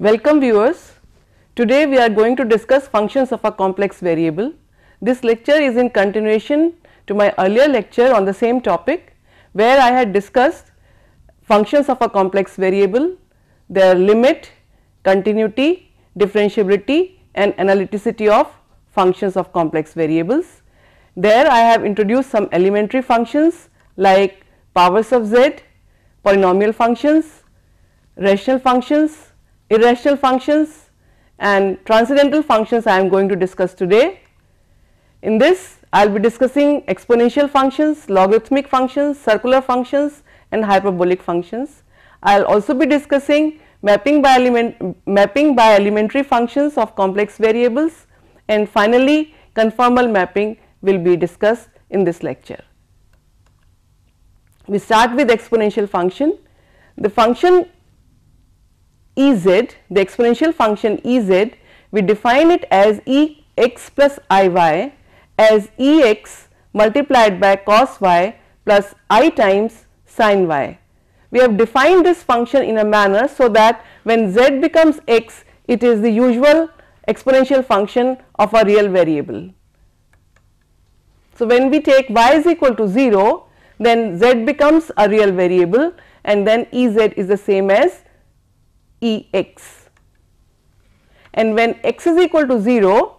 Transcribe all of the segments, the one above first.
Welcome viewers. Today we are going to discuss functions of a complex variable. This lecture is in continuation to my earlier lecture on the same topic, where I had discussed functions of a complex variable, their limit, continuity, differentiability and analyticity of functions of complex variables. There I have introduced some elementary functions like powers of z, polynomial functions, rational functions, irrational functions and transcendental functions I am going to discuss today. In this I will be discussing exponential functions, logarithmic functions, circular functions and hyperbolic functions. I will also be discussing mapping by elementary functions of complex variables, and finally conformal mapping will be discussed in this lecture. We start with exponential function. The function Ez, the exponential function Ez, we define it as Ex plus Iy as Ex multiplied by cos y plus I times sin y. We have defined this function in a manner so that when z becomes x, it is the usual exponential function of a real variable. So, when we take y is equal to 0, then z becomes a real variable and then Ez is the same as Ex, and when x is equal to 0,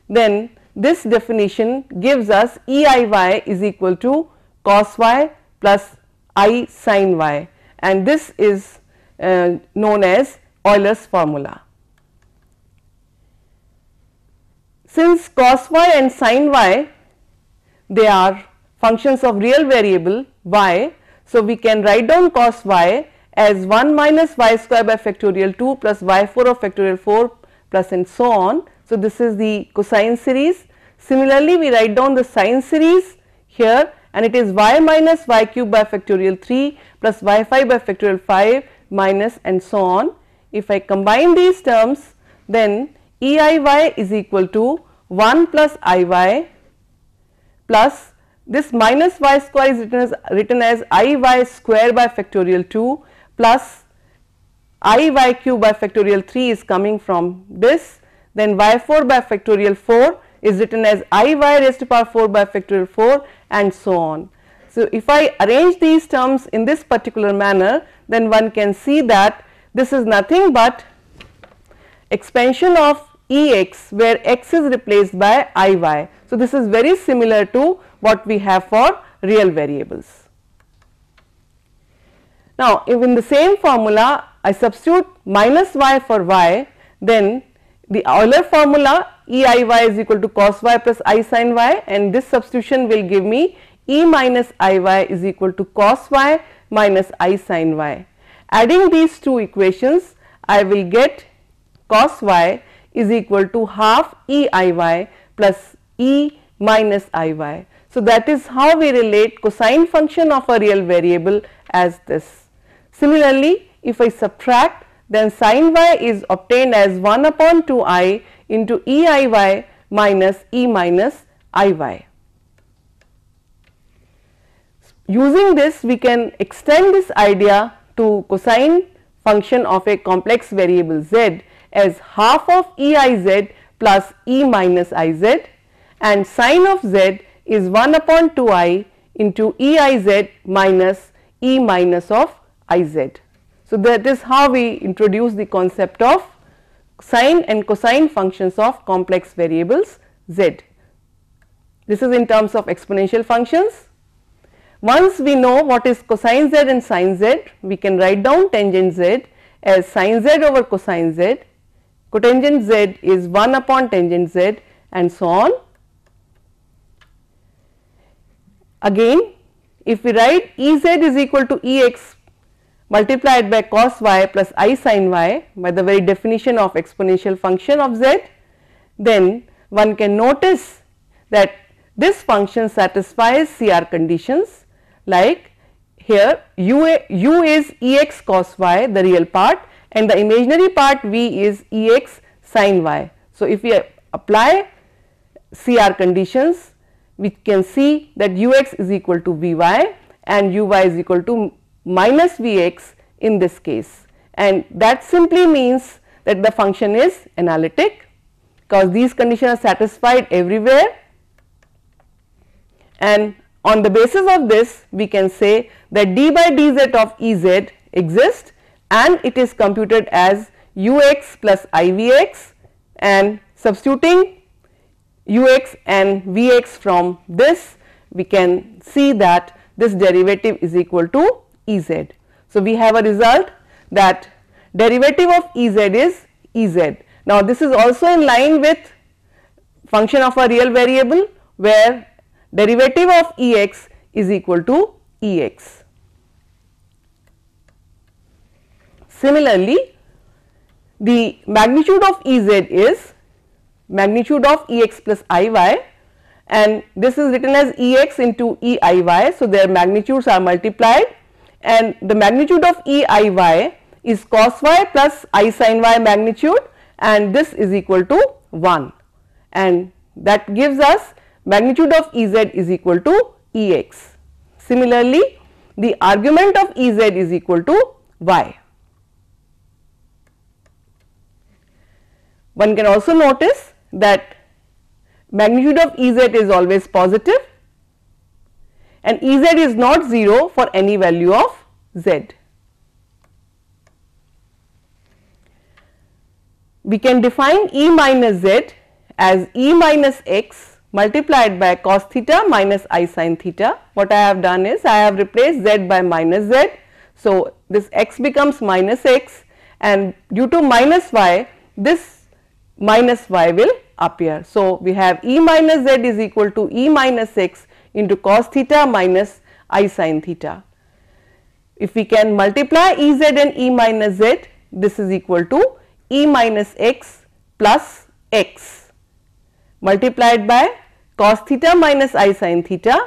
then this definition gives us Eiy is equal to cos y plus I sin y, and this is known as Euler's formula. Since cos y and sin y, they are functions of real variable y, so we can write down cos y as 1 minus y square by factorial 2 plus y4 of factorial 4 plus and so on. So, this is the cosine series. Similarly, we write down the sine series here, and it is y minus y cube by factorial 3 plus y5 by factorial 5 minus and so on. If I combine these terms, then Eiy is equal to 1 plus Iy plus this minus y square is written as Iy square by factorial 2 plus Iy cube by factorial 3 is coming from this, then y4 by factorial 4 is written as Iy raised to power 4 by factorial 4 and so on. So, if I arrange these terms in this particular manner, then one can see that this is nothing but expansion of Ex, where x is replaced by Iy. So, this is very similar to what we have for real variables. Now, if in the same formula I substitute minus y for y, then the Euler formula Eiy is equal to cos y plus I sin y, and this substitution will give me E minus Iy is equal to cos y minus I sin y. Adding these two equations, I will get cos y is equal to half Eiy plus E minus Iy. So, that is how we relate cosine function of a real variable as this. Similarly, if I subtract, then sin y is obtained as 1 upon 2i into Eiy minus E minus Iy. Using this, we can extend this idea to cosine function of a complex variable z as half of Eiz plus E minus Iz, and sin of z is 1 upon 2i into Eiz minus E minus of Iz. So, that is how we introduce the concept of sine and cosine functions of complex variables z. This is in terms of exponential functions. Once we know what is cosine z and sin z, we can write down tangent z as sin z over cosine z, cotangent z is 1 upon tangent z and so on. Again, if we write Ez is equal to Ex multiplied by cos y plus I sin y by the very definition of exponential function of z, then one can notice that this function satisfies CR conditions, like here u is Ex cos y, the real part, and the imaginary part v is Ex sin y. So, if we apply CR conditions, we can see that Ux is equal to Vy and Uy is equal to minus Vx in this case, and that simply means that the function is analytic, because these conditions are satisfied everywhere, and on the basis of this we can say that d by dz of Ez exists and it is computed as ux plus ivx, and substituting ux and vx from this we can see that this derivative is equal to Ez. So, we have a result that derivative of Ez is Ez. Now, this is also in line with function of a real variable where derivative of Ex is equal to Ex. Similarly, the magnitude of Ez is magnitude of Ex plus Iy, and this is written as Ex into Eiy. So, their magnitudes are multiplied, and the magnitude of Eiy is cos y plus I sin y magnitude, and this is equal to 1, and that gives us magnitude of Ez is equal to Ex. Similarly, the argument of Ez is equal to y. One can also notice that magnitude of Ez is always positive and Ez is not 0 for any value of z. We can define E minus z as E minus x multiplied by cos theta minus I sin theta. What I have done is I have replaced z by minus z. So, this x becomes minus x, and due to minus y, this minus y will appear. So, we have E minus z is equal to E minus x into cos theta minus I sin theta. If we can multiply Ez and E minus z, this is equal to E minus x plus x multiplied by cos theta minus I sin theta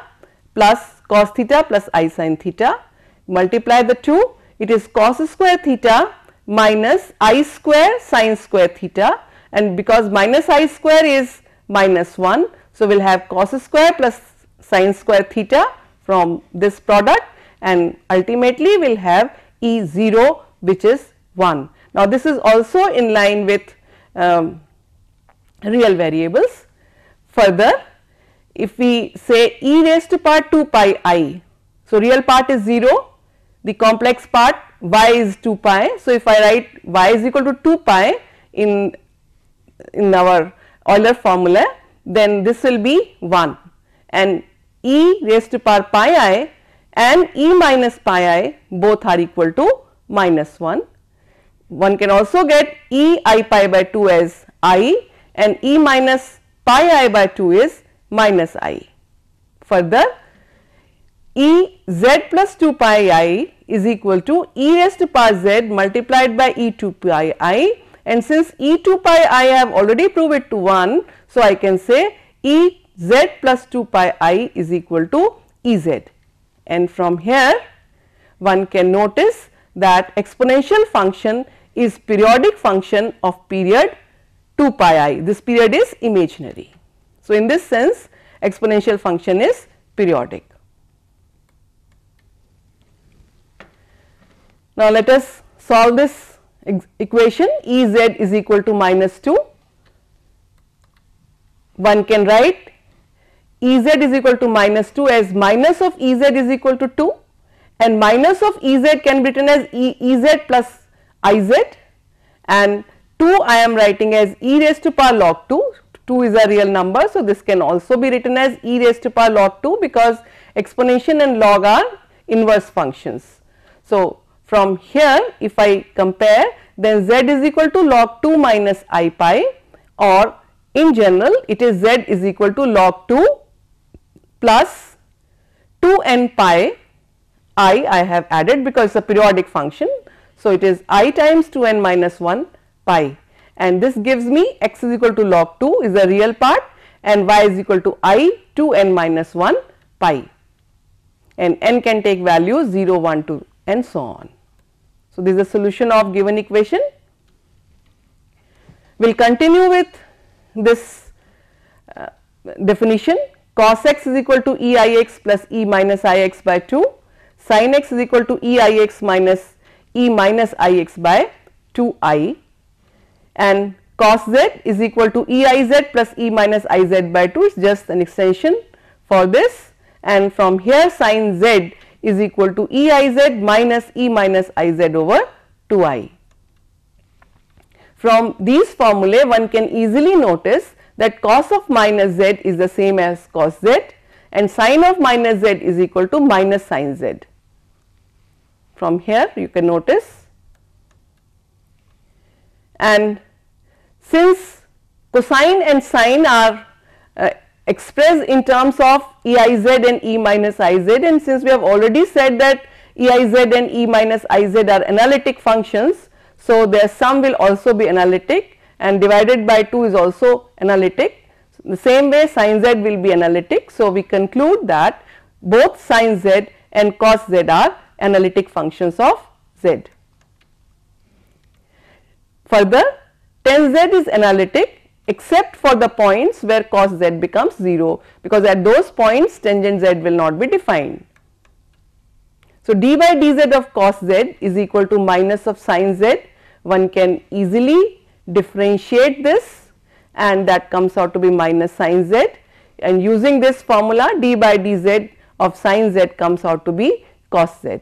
plus cos theta plus I sin theta. Multiply the two, it is cos square theta minus I square sin square theta, and because minus I square is minus 1. So, we will have cos square plus sin square theta from this product, and ultimately we will have E 0 which is 1. Now, this is also in line with real variables. Further, if we say e raised to power 2 pi I, so real part is 0, the complex part y is 2 pi. So, if I write y is equal to 2 pi in our Euler formula, then this will be 1, and e raised to power pi I and e minus pi I both are equal to minus 1. One can also get e I pi by 2 as I, and e minus pi I by 2 is minus I. Further, e z plus 2 pi I is equal to e raised to power z multiplied by e 2 pi I, and since e 2 pi I have already proved it to 1. So, I can say e z plus 2 pi I is equal to E z, and from here one can notice that exponential function is periodic function of period 2 pi I. This period is imaginary. So, in this sense exponential function is periodic. Now, let us solve this equation E z is equal to minus 2. One can write E z is equal to minus 2 as minus of E z is equal to 2, and minus of E z can be written as E z plus I z, and 2 I am writing as e raised to power log 2. 2 is a real number. So, this can also be written as e raised to power log 2 because exponential and log are inverse functions. So, from here if I compare, then z is equal to log 2 minus I pi, or in general it is z is equal to log 2 plus 2 n pi I have added because it is a periodic function. So, it is I times 2 n minus 1 pi, and this gives me x is equal to log 2 is the real part, and y is equal to I 2 n minus 1 pi, and n can take values 0, 1, 2 and so on. So, this is the solution of given equation. We will continue with this definition. Cos x is equal to e I x plus e minus I x by 2, sin x is equal to e I x minus e minus I x by 2 I. and cos z is equal to e I z plus e minus I z by 2 is just an extension for this, and from here sin z is equal to e I z minus e minus I z over 2 I. From these formulae one can easily notice that cos of minus z is the same as cos z and sin of minus z is equal to minus sin z. From here you can notice, and since cosine and sine are expressed in terms of e I z and e minus I z, and since we have already said that e I z and e minus I z are analytic functions, so their sum will also be analytic and divided by 2 is also analytic. The same way sin z will be analytic. So, we conclude that both sin z and cos z are analytic functions of z. Further, tan z is analytic except for the points where cos z becomes 0, because at those points tangent z will not be defined. So, d by dz of cos z is equal to minus of sin z. One can easily differentiate this and that comes out to be minus sin z, and using this formula d by dz of sin z comes out to be cos z,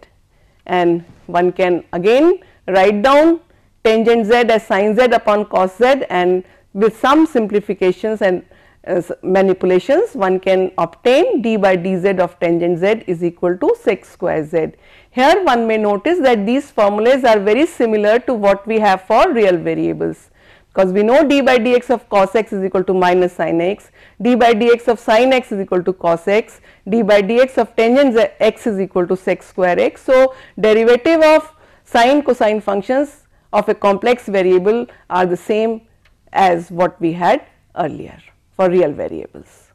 and one can again write down tangent z as sin z upon cos z, and with some simplifications and manipulations one can obtain d by dz of tangent z is equal to sec square z. Here one may notice that these formulas are very similar to what we have for real variables, because we know d by dx of cos x is equal to minus sin x, d by dx of sin x is equal to cos x, d by dx of tangent x is equal to sec square x. So, derivative of sine cosine functions of a complex variable are the same as what we had earlier for real variables.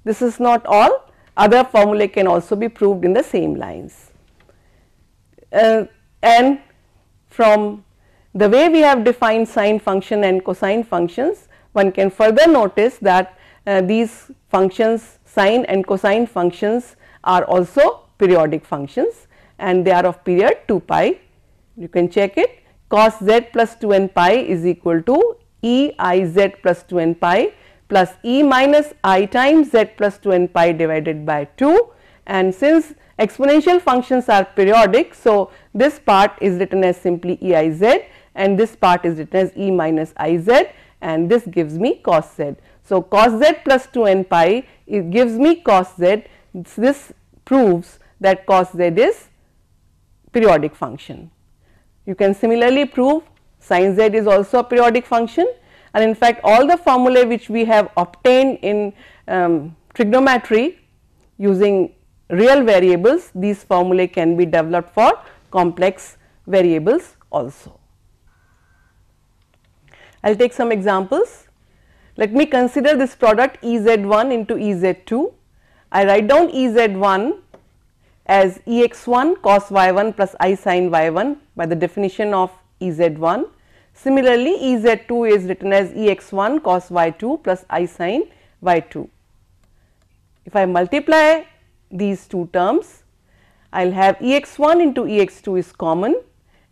This is not all, other formulae can also be proved in the same lines. And from the way we have defined sine function and cosine functions, one can further notice that these functions, sine and cosine functions, are also periodic functions and they are of period 2 pi. You can check it. Cos z plus 2n pi is equal to e I z plus 2n pi plus e minus I times z plus 2n pi divided by 2, and since exponential functions are periodic, so this part is written as simply e I z and this part is written as e minus I z, and this gives me cos z. So, cos z plus 2n pi it gives me cos z. This proves that cos z is periodic function. You can similarly prove sin z is also a periodic function, and in fact all the formulae which we have obtained in trigonometry using real variables, these formulae can be developed for complex variables also. I will take some examples. Let me consider this product E z1 into E z2. I write down E z1 as E x1 cos y1 plus I sin y1 by the definition of E z1. Similarly, E z2 is written as E x1 cos y2 plus I sin y2. If I multiply these two terms, I will have E x1 into E x2 is common,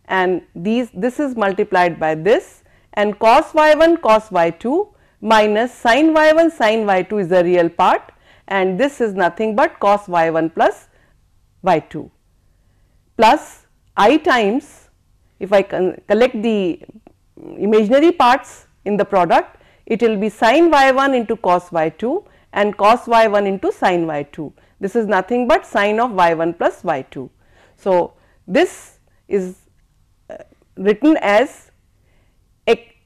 and this is multiplied by this, and cos y1 cos y2 minus sin y1 sin y2 is the real part, and this is nothing but cos y1 plus y2 plus I times, if I collect the imaginary parts in the product, it will be sin y1 into cos y2 and cos y1 into sin y2. This is nothing but sin of y1 plus y2. So, this is written as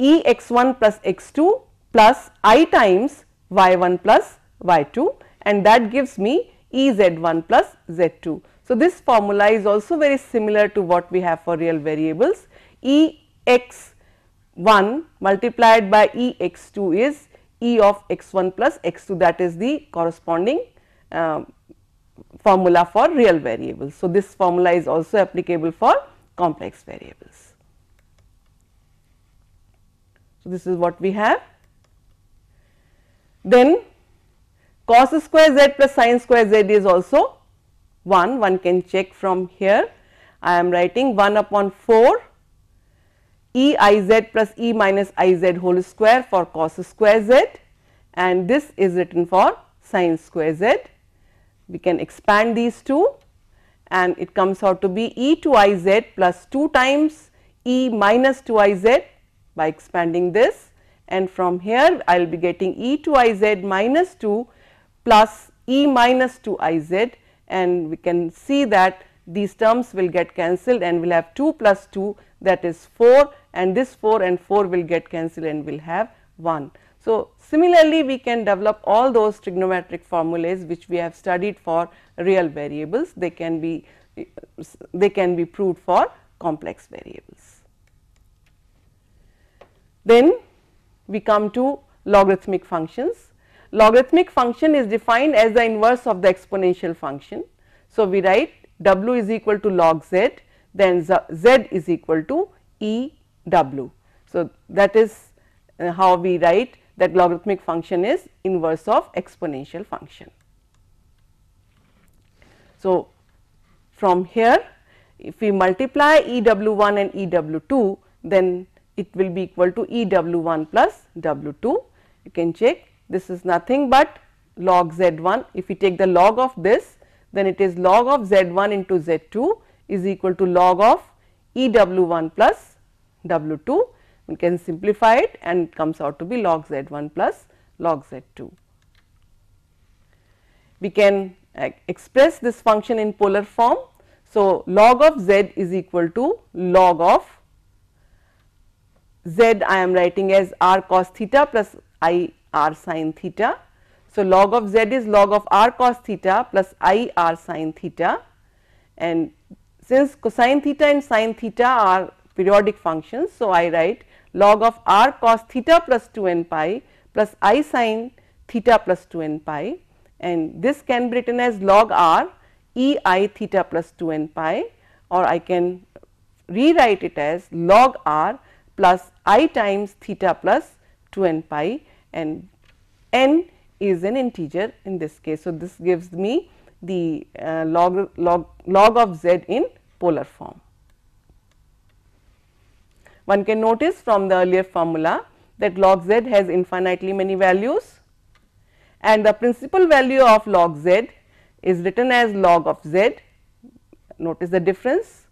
E x1 plus x2 plus I times y1 plus y2, and that gives me E z1 plus z2. So, this formula is also very similar to what we have for real variables. E x1 multiplied by E x2 is E of x1 plus x2, that is the corresponding formula for real variables. So, this formula is also applicable for complex variables. So, this is what we have. Then cos square z plus sin square z is also 1 can check from here. I am writing 1 upon 4 e I z plus e minus I z whole square for cos square z, and this is written for sin square z. We can expand these two and it comes out to be e to I z plus 2 times e minus 2 I z by expanding this, and from here I will be getting e to I z minus 2 plus e minus 2 I z, and we can see that these terms will get cancelled and we will have 2 plus 2, that is 4, and this 4 and 4 will get cancelled and we will have 1. So, similarly we can develop all those trigonometric formulas which we have studied for real variables. They can be proved for complex variables. Then we come to logarithmic functions. Logarithmic function is defined as the inverse of the exponential function. So, we write w is equal to log z, then z is equal to e w. So, that is how we write that logarithmic function is inverse of exponential function. So, from here if we multiply e w 1 and e w 2, then it will be equal to e w 1 plus w 2. You can check, this is nothing but log z 1. If we take the log of this, then it is log of z 1 into z 2 is equal to log of e w 1 plus w 2. We can simplify it and it comes out to be log z 1 plus log z 2. We can express this function in polar form. So, log of z is equal to log of z I am writing as r cos theta plus I r sin theta. So, log of z is log of r cos theta plus I r sin theta, and since cosine theta and sin theta are periodic functions. So, I write log of r cos theta plus 2 n pi plus I sin theta plus 2 n pi, and this can be written as log r e I theta plus 2 n pi, or I can rewrite it as log r plus I times theta plus 2 n pi, and n is an integer in this case. So, this gives me the log of z in polar form. One can notice from the earlier formula that log z has infinitely many values, and the principal value of log z is written as log of z. Notice the difference.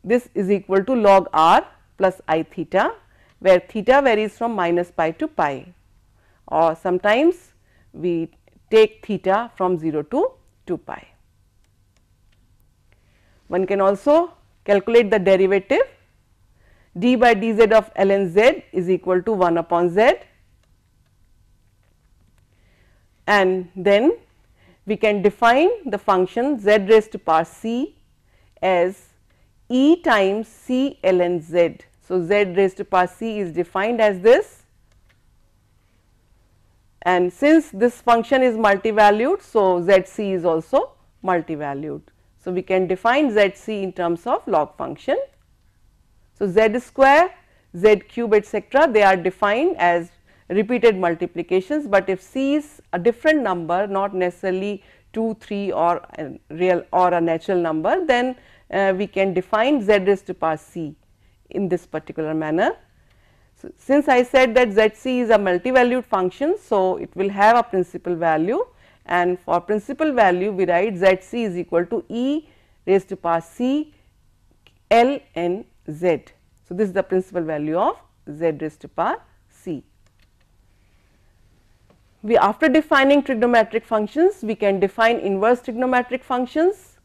This is equal to log r plus I theta, where theta varies from minus pi to pi, or sometimes we take theta from 0 to 2 pi. One can also calculate the derivative. D by dz of ln z is equal to 1 upon z, and then we can define the function z raised to power c as e times c ln z. So, z raised to power c is defined as this, and since this function is multivalued, so z c is also multivalued. So, we can define z c in terms of log function. So, z square, z cube etc., they are defined as repeated multiplications, but if c is a different number, not necessarily 2, 3 or a real or a natural number, then we can define z raised to power c in this particular manner. So, since I said that z c is a multivalued function, so it will have a principal value, and for principal value we write z c is equal to e raised to power c l n z. So, this is the principal value of z raised to power c. We, after defining trigonometric functions, we can define inverse trigonometric functions,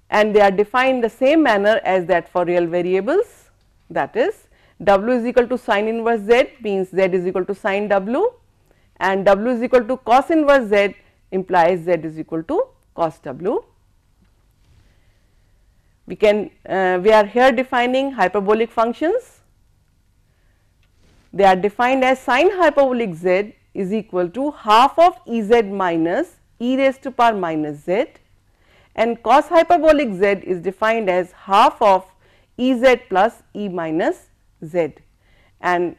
and they are defined in the same manner as that for real variables. That is, w is equal to sin inverse z means z is equal to sin w, and w is equal to cos inverse z implies z is equal to cos w. We can we are here defining hyperbolic functions. They are defined as sin hyperbolic z is equal to half of E z minus e raised to power minus z, and cos hyperbolic z is defined as half of E z plus e minus z. And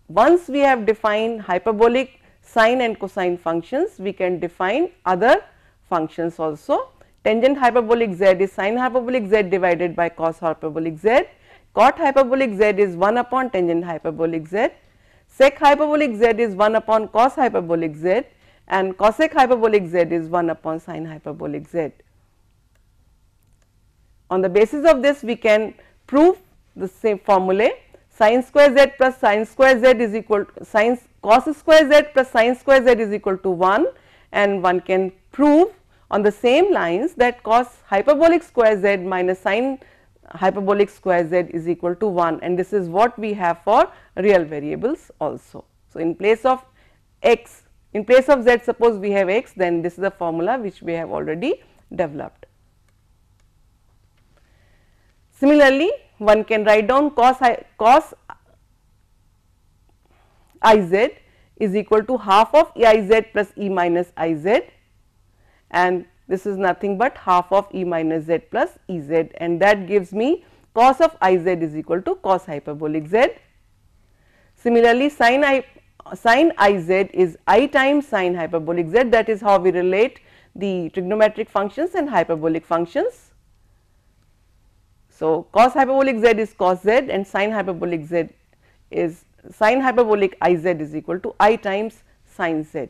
once we have defined hyperbolic sine and cosine functions, we can define other functions also. Tangent hyperbolic z is sin hyperbolic z divided by cos hyperbolic z, cot hyperbolic z is 1 upon tangent hyperbolic z, sec hyperbolic z is 1 upon cos hyperbolic z, and cosec hyperbolic z is 1 upon sin hyperbolic z. On the basis of this, we can prove the same formulae. Sin square z plus sin square z is equal to sin cos square z plus sin square z is equal to 1, and one can prove on the same lines that cos hyperbolic square z minus sin hyperbolic square z is equal to 1, and this is what we have for real variables also. So, in place of x, in place of z, suppose we have x, then this is the formula which we have already developed. Similarly, one can write down cos Iz is equal to half of Eiz plus E minus Iz, and this is nothing but half of E minus z plus Ez, and that gives me cos of Iz is equal to cos hyperbolic z. Similarly, sin Iz is I times sin hyperbolic z, that is how we relate the trigonometric functions and hyperbolic functions. So, cos hyperbolic z is cos z, and sin hyperbolic z is sin hyperbolic Iz is equal to I times sin z.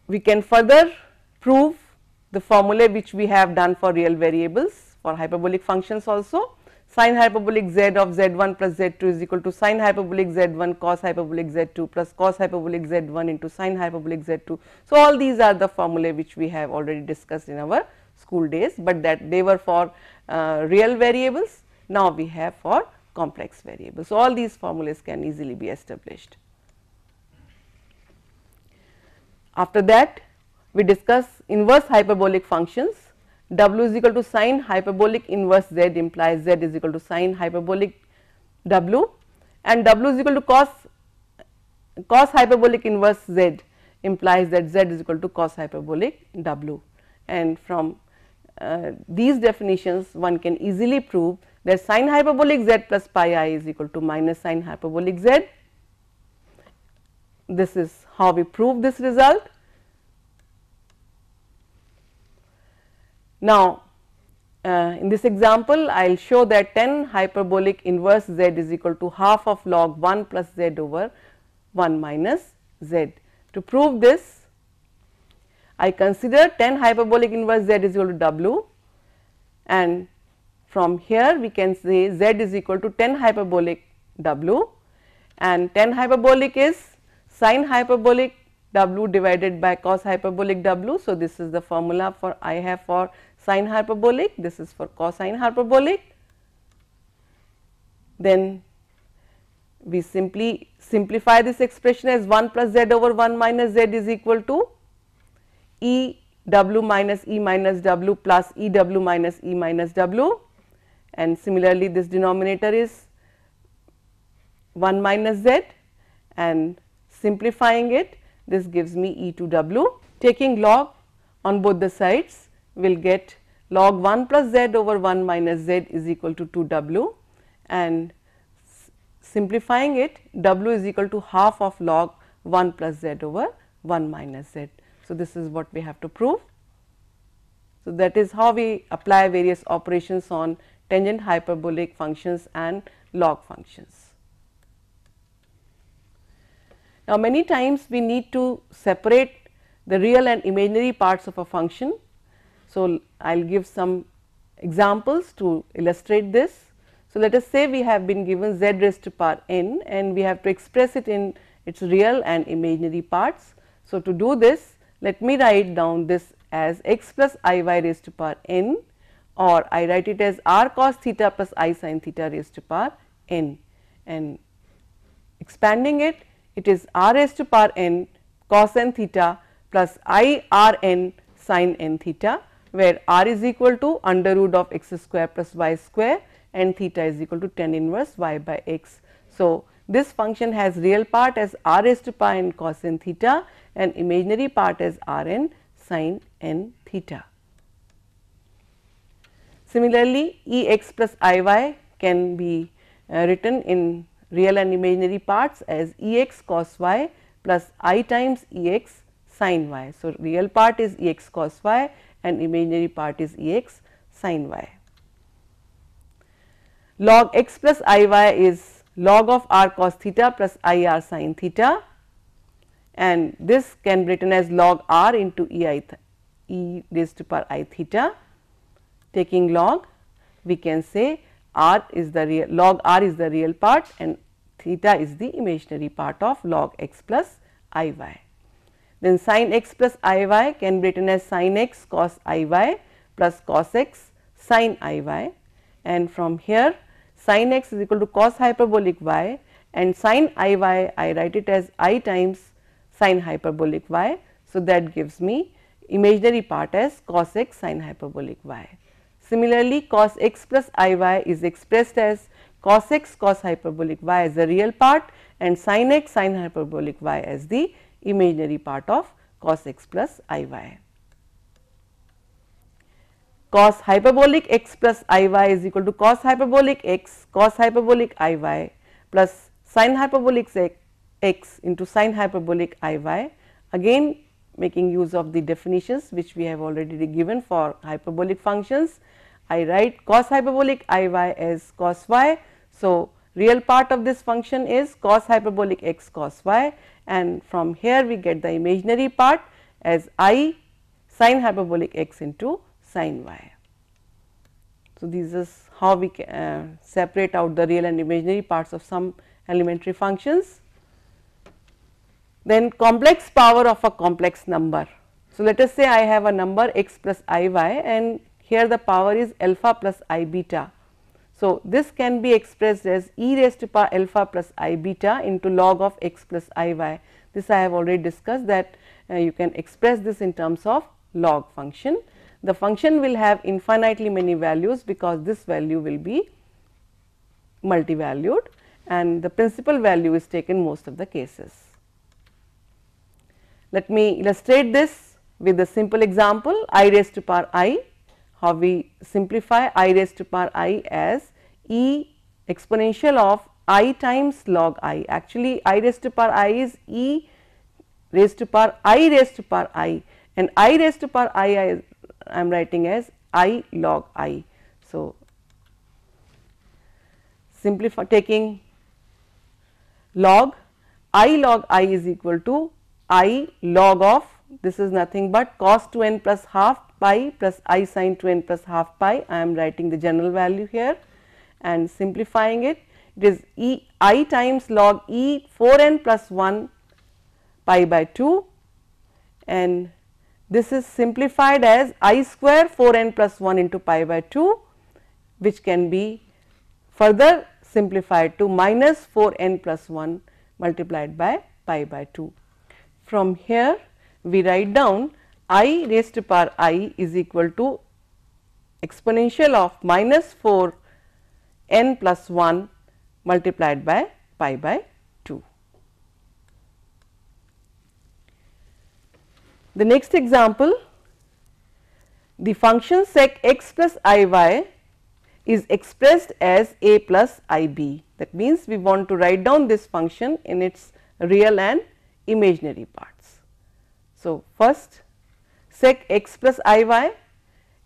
We can further prove the formulae which we have done for real variables for hyperbolic functions also. Sin hyperbolic z of z1 plus z2 is equal to sin hyperbolic z1 cos hyperbolic z2 plus cos hyperbolic z1 into sin hyperbolic z2. So, all these are the formulae which we have already discussed in our school days, but that they were for real variables. Now, we have for complex variables. So, all these formulas can easily be established. After that, we discuss inverse hyperbolic functions. W is equal to sin hyperbolic inverse z implies z is equal to sin hyperbolic w, and w is equal to cos hyperbolic inverse z implies that z is equal to cos hyperbolic w. And from these definitions, one can easily prove that sin hyperbolic z plus pi I is equal to minus sin hyperbolic z. This is how we prove this result. Now, in this example, I will show that tan hyperbolic inverse z is equal to half of log 1 plus z over 1 minus z. To prove this, I consider tan hyperbolic inverse z is equal to w, and from here we can say z is equal to tan hyperbolic w, and tan hyperbolic is sin hyperbolic w divided by cos hyperbolic w. So, this is the formula for I have for sin hyperbolic, this is for cosine hyperbolic. Then we simply simplify this expression as 1 plus z over 1 minus z is equal to E w minus E minus w plus E w minus E minus w, and similarly this denominator is 1 minus z, and simplifying it, this gives me E to w. Taking log on both the sides, we will get log 1 plus z over 1 minus z is equal to 2 w, and simplifying it, w is equal to half of log 1 plus z over 1 minus z. So, this is what we have to prove. So, that is how we apply various operations on tangent hyperbolic functions and log functions. Now, many times we need to separate the real and imaginary parts of a function. So, I will give some examples to illustrate this. So, let us say we have been given z raised to power n, and we have to express it in its real and imaginary parts. So, to do this, let me write down this as x plus I y raised to power n, or I write it as r cos theta plus I sin theta raised to power n, and expanding it, it is r raised to power n cos n theta plus I r n sin n theta, where r is equal to under root of x square plus y square and theta is equal to tan inverse y by x. So, this function has real part as r raised to power n cos n theta and imaginary part as r n sin n theta. Similarly, E x plus I y can be written in real and imaginary parts as E x cos y plus I times E x sin y. So, real part is E x cos y and imaginary part is E x sin y. log x plus iy is log of r cos theta plus I r sin theta, and this can be written as log r into e raised to power I theta. Taking log, we can say r is the real, log r is the real part and theta is the imaginary part of log x plus iy. Then sin x plus iy can be written as sin x cos iy plus cos x sin iy, and from here sin x is equal to cos hyperbolic y, and sin iy I write it as I times sin hyperbolic y. So, that gives me imaginary part as cos x sin hyperbolic y. Similarly, cos x plus iy is expressed as cos x cos hyperbolic y as the real part and sin x sin hyperbolic y as the imaginary part of cos x plus iy. Cos hyperbolic x plus iy is equal to cos hyperbolic x cos hyperbolic iy plus sin hyperbolic x into sin hyperbolic iy, again making use of the definitions which we have already given for hyperbolic functions. I write cos hyperbolic iy as cos y. So, real part of this function is cos hyperbolic x cos y, and from here we get the imaginary part as I sin hyperbolic x into sin y. So, this is how we can separate out the real and imaginary parts of some elementary functions. Then complex power of a complex number. So, let us say I have a number x plus iy and here the power is alpha plus I beta. So, this can be expressed as e raised to power alpha plus I beta into log of x plus iy. This I have already discussed that you can express this in terms of log function. The function will have infinitely many values because this value will be multi-valued and the principal value is taken most of the cases. Let me illustrate this with a simple example, I raised to power I. How we simplify I raised to power I as e exponential of I times log I. Actually, I raised to power I is e raised to power I raised to power I, and I raised to power I am writing as I log I. So, simplify taking log I log I is equal to I log of, this is nothing but cos 2n plus half pi plus I sin 2n plus half pi. I am writing the general value here and simplifying it, it is e I times log e 4n plus 1 pi by 2, and this is simplified as I square 4n plus 1 into pi by 2, which can be further simplified to minus 4n plus 1 multiplied by pi by 2. From here we write down I raised to power I is equal to exponential of minus 4 n plus 1 multiplied by pi by 2. The next example, the function sec x plus iy is expressed as a plus ib. That means, we want to write down this function in its real and imaginary parts. So, first sec x plus iy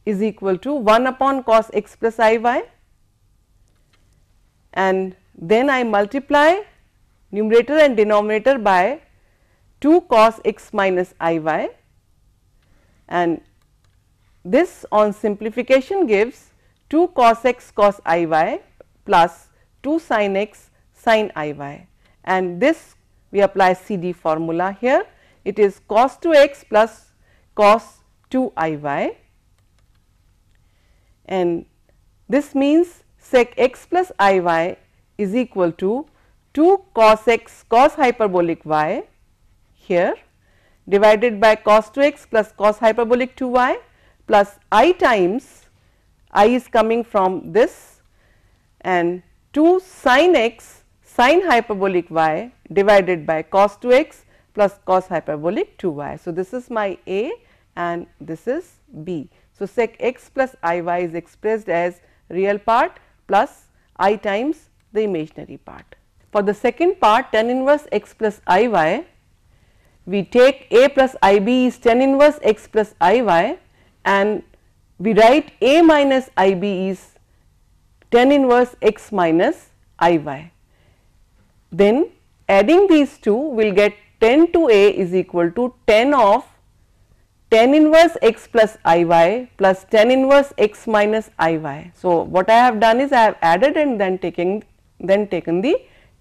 is equal to 1 upon cos x plus iy, and then I multiply numerator and denominator by 2 cos x minus iy, and this on simplification gives 2 cos x cos iy plus 2 sin x sin iy, and this we apply CD formula here. It is cos 2x plus cos 2 iy, and this means sec x plus iy is equal to 2 cos x cos hyperbolic y here divided by cos 2x plus cos hyperbolic 2y plus I times, I is coming from this, and 2 sin x sin hyperbolic y divided by cos 2x plus cos hyperbolic 2y. So, this is my A and this is B. So, sec x plus iy is expressed as real part plus I times the imaginary part. For the second part, tan inverse x plus iy, we take A plus ib is tan inverse x plus iy, and we write A minus ib is tan inverse x minus I y. Then adding these two we will get tan to a is equal to tan of tan inverse x plus I y plus tan inverse x minus I y. So, what I have done is I have added and then taken the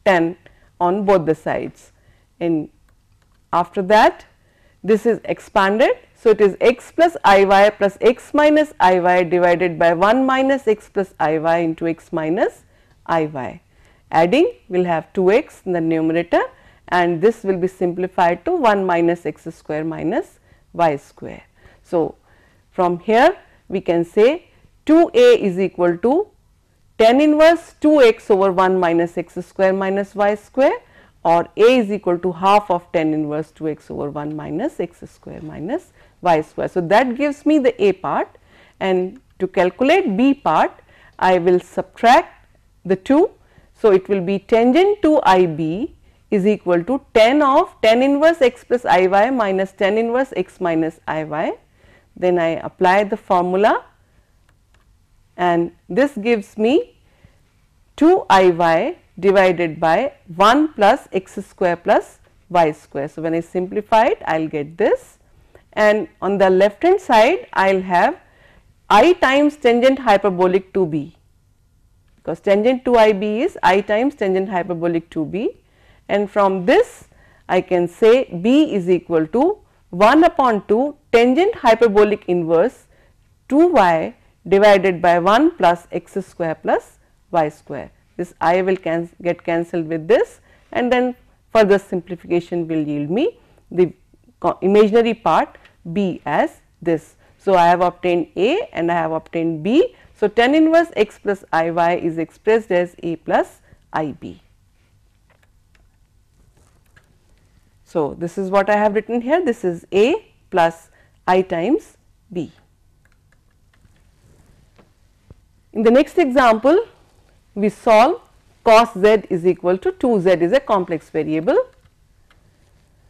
tan on both the sides, and after that this is expanded. So, it is x plus I y plus x minus I y divided by 1 minus x plus I y into x minus I y. Adding we will have 2x in the numerator, and this will be simplified to 1 minus x square minus y square. So, from here we can say 2a is equal to tan inverse 2x over 1 minus x square minus y square, or a is equal to half of tan inverse 2x over 1 minus x square minus y square. So, that gives me the a part, and to calculate b part I will subtract the 2. So, it will be tangent to I b is equal to tan of tan inverse x plus I y minus tan inverse x minus I y. Then I apply the formula, and this gives me 2 I y divided by 1 plus x square plus y square. So, when I simplify it I will get this, and on the left hand side I will have I times tangent hyperbolic 2b, because tangent to I b is I times tangent hyperbolic 2b, and from this I can say b is equal to 1 upon 2 tangent hyperbolic inverse 2y divided by 1 plus x square plus y square. This I will get cancelled with this, and then further simplification will yield me the imaginary part b as this. So, I have obtained a and I have obtained b. So, tan inverse x plus I y is expressed as a plus I b. So, this is what I have written here, this is a plus I times b. In the next example, we solve cos z is equal to 2z is a complex variable.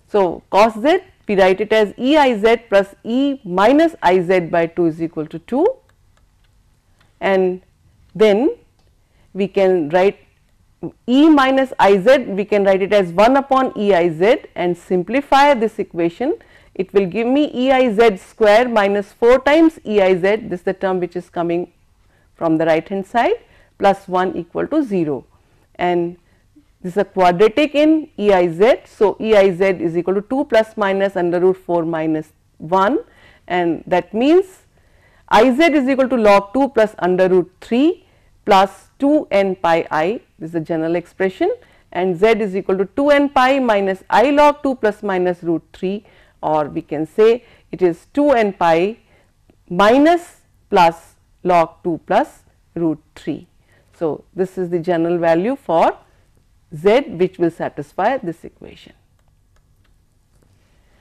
So, cos z we write it as e I z plus e minus I z by 2 is equal to 2, and then we can write e minus I z, we can write it as 1 upon e I z, and simplify this equation. It will give me e I z square minus 4 times e I z, this is the term which is coming from the right hand side, plus 1 equal to 0, and this is a quadratic in e I z. So, e I z is equal to 2 plus minus under root 4 minus 1, and that means I z is equal to log 2 plus under root 3 plus 2 n pi I, this is the general expression, and z is equal to 2 n pi minus I log 2 plus minus root 3, or we can say it is 2 n pi minus plus log 2 plus root 3. So, this is the general value for z which will satisfy this equation.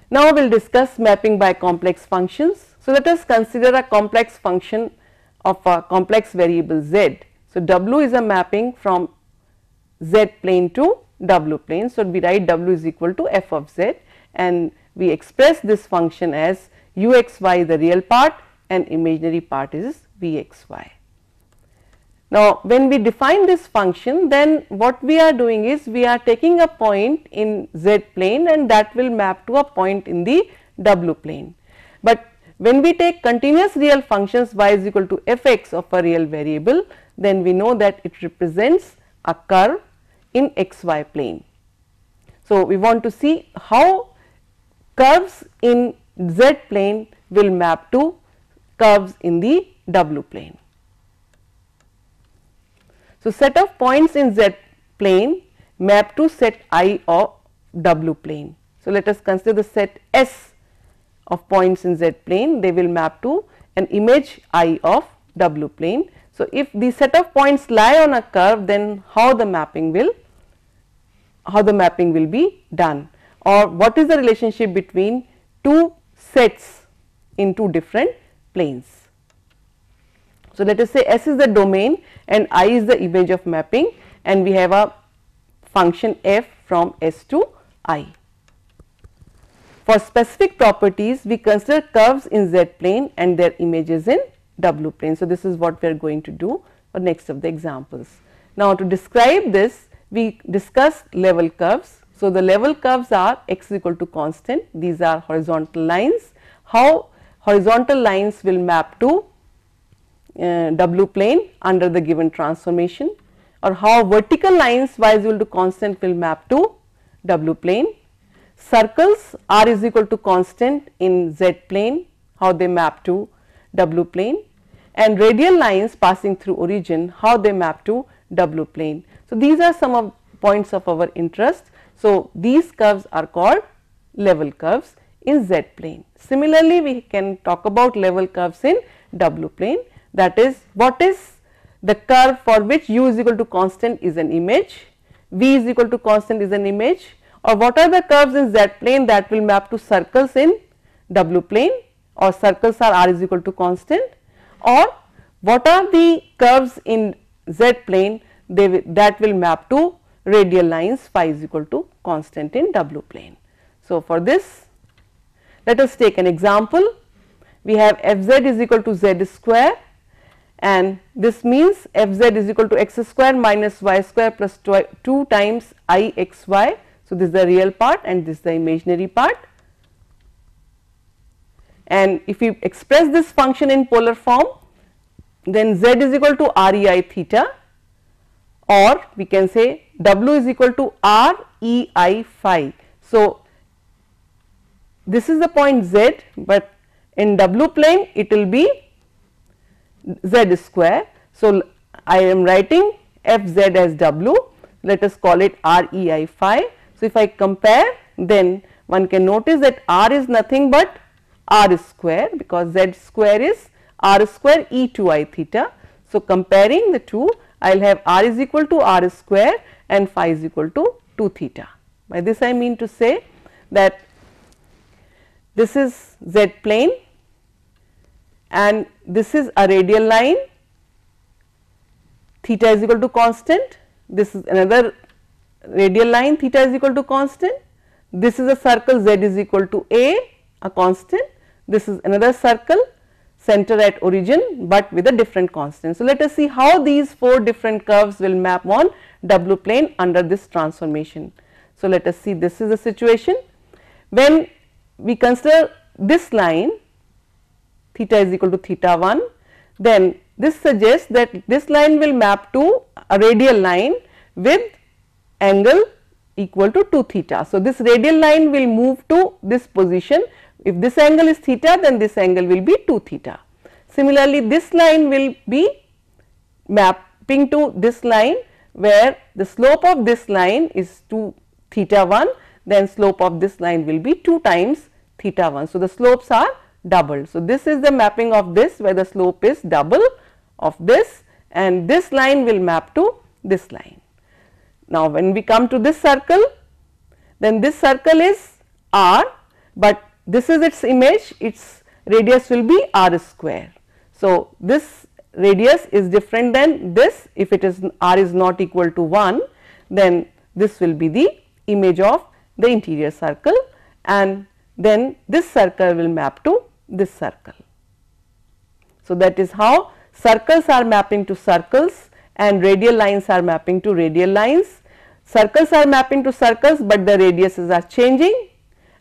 Now, we will discuss mapping by complex functions. So, let us consider a complex function of a complex variable z. So, w is a mapping from z plane to w plane. So, we write w is equal to f of z, and we express this function as u x y the real part and imaginary part is v x y. Now, when we define this function, then what we are doing is we are taking a point in z plane and that will map to a point in the w plane. But when we take continuous real functions y is equal to f x of a real variable, then we know that it represents a curve in x y plane. So, we want to see how curves in z plane will map to curves in the w plane. So, set of points in z plane map to set I of w plane. So, let us consider the set S of points in z plane, they will map to an image I of w plane. So, if the set of points lie on a curve, then how the mapping will be done, or what is the relationship between two sets in two different planes. So, let us say S is the domain and I is the image of mapping, and we have a function f from S to I. For specific properties, we consider curves in z plane and their images in w plane. So, this is what we are going to do or next of the examples. Now, to describe this, we discuss level curves. So, the level curves are x is equal to constant, these are horizontal lines. How horizontal lines will map to W plane under the given transformation, or how vertical lines y is equal to constant will map to W plane. Circles r is equal to constant in z plane, how they map to W plane, and radial lines passing through origin, how they map to W plane. So, these are some of points of our interest. So, these curves are called level curves in z plane. Similarly, we can talk about level curves in W plane, that is, what is the curve for which u is equal to constant is an image, v is equal to constant is an image, or what are the curves in z plane that will map to circles in W plane, or circles are r is equal to constant, or what are the curves in z plane that will map to radial lines phi is equal to constant in W plane. So, for this, let us take an example. We have f z is equal to z square, and this means f z is equal to x square minus y square plus 2 times I x y. So, this is the real part and this is the imaginary part. And if we express this function in polar form, then z is equal to r e I theta, or we can say w is equal to r e I phi. So, this is the point z, but in W plane it will be z square. So, I am writing f z as w, let us call it r e I phi. So, if I compare, then one can notice that r is nothing but r square, because z square is r square e 2 I theta. So, comparing the two, I will have r is equal to r square and phi is equal to 2 theta. By this I mean to say that this is z plane and this is a radial line, theta is equal to constant, this is another radial line, theta is equal to constant, this is a circle z is equal to a constant, this is another circle center at origin, but with a different constant. So, let us see how these 4 different curves will map on W plane under this transformation. So, let us see, this is the situation when we consider this line theta is equal to theta 1, then this suggests that this line will map to a radial line with angle equal to 2 theta. So, this radial line will move to this position. If this angle is theta, then this angle will be 2 theta. Similarly, this line will be mapping to this line where the slope of this line is 2 theta 1, then slope of this line will be 2 times theta 1. So, the slopes are doubled. So, this is the mapping of this where the slope is double of this, and this line will map to this line. Now, when we come to this circle, then this circle is r, but this is its image, its radius will be r square. So, this radius is different than this. If it is r is not equal to 1, then this will be the image of the interior circle, and then this circle will map to this circle. So, that is how circles are mapping to circles and radial lines are mapping to radial lines. Circles are mapping to circles, but the radiuses are changing,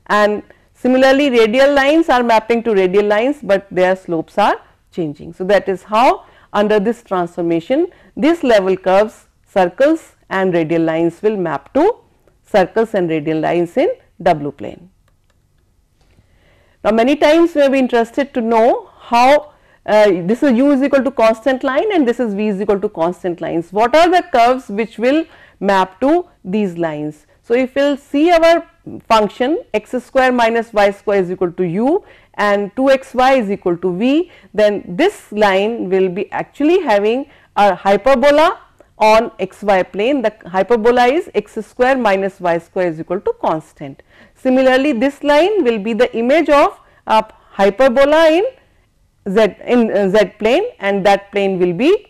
and similarly radial lines are mapping to radial lines, but their slopes are changing. So, that is how under this transformation these level curves, circles and radial lines will map to circles and radial lines in W plane. Now, many times we may be interested to know how this is u is equal to constant line and this is v is equal to constant lines. What are the curves which will map to these lines? So, if we will see our function x square minus y square is equal to u and 2xy is equal to v, then this line will be actually having a hyperbola on xy plane. The hyperbola is x square minus y square is equal to constant. Similarly, this line will be the image of a hyperbola in z plane, and that plane will be,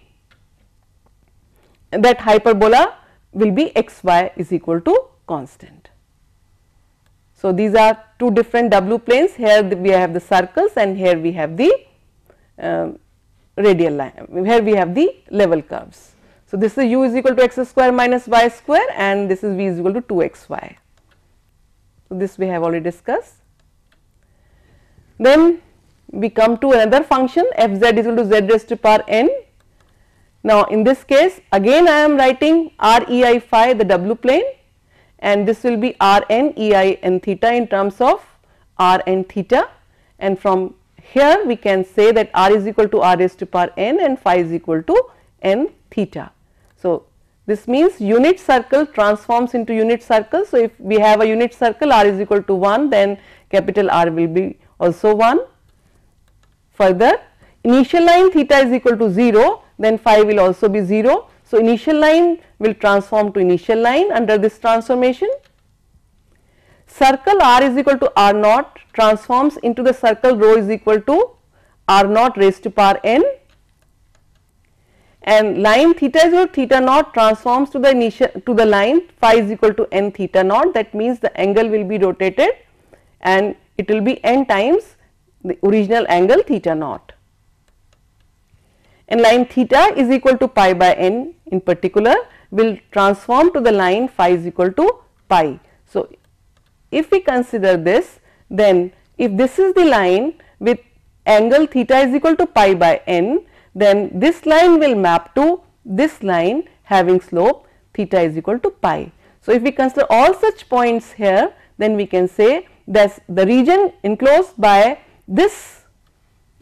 that hyperbola will be xy is equal to constant. So, these are two different W planes. Here we have the circles and here we have the radial line, where we have the level curves. So, this is u is equal to x square minus y square, and this is v is equal to 2xy. So, this we have already discussed. Then we come to another function f z is equal to z raised to power n. Now, in this case again I am writing r e I phi, the w plane, and this will be r n e I n theta in terms of r n theta, and from here we can say that r is equal to r raised to power n and phi is equal to n theta. So, this means unit circle transforms into unit circle. So, if we have a unit circle r is equal to 1, then capital R will be also 1. Further, initial line theta is equal to 0, then phi will also be 0. So, initial line will transform to initial line under this transformation. Circle r is equal to r naught transforms into the circle rho is equal to r naught raised to power n, and line theta is equal to theta naught transforms to the line phi is equal to n theta naught. That means the angle will be rotated and it will be n times the original angle theta naught, and line theta is equal to pi by n in particular will transform to the line phi is equal to pi. So, if we consider this, then if this is the line with angle theta is equal to pi by n, then this line will map to this line having slope theta is equal to pi. So, if we consider all such points here, then we can say that the region enclosed by this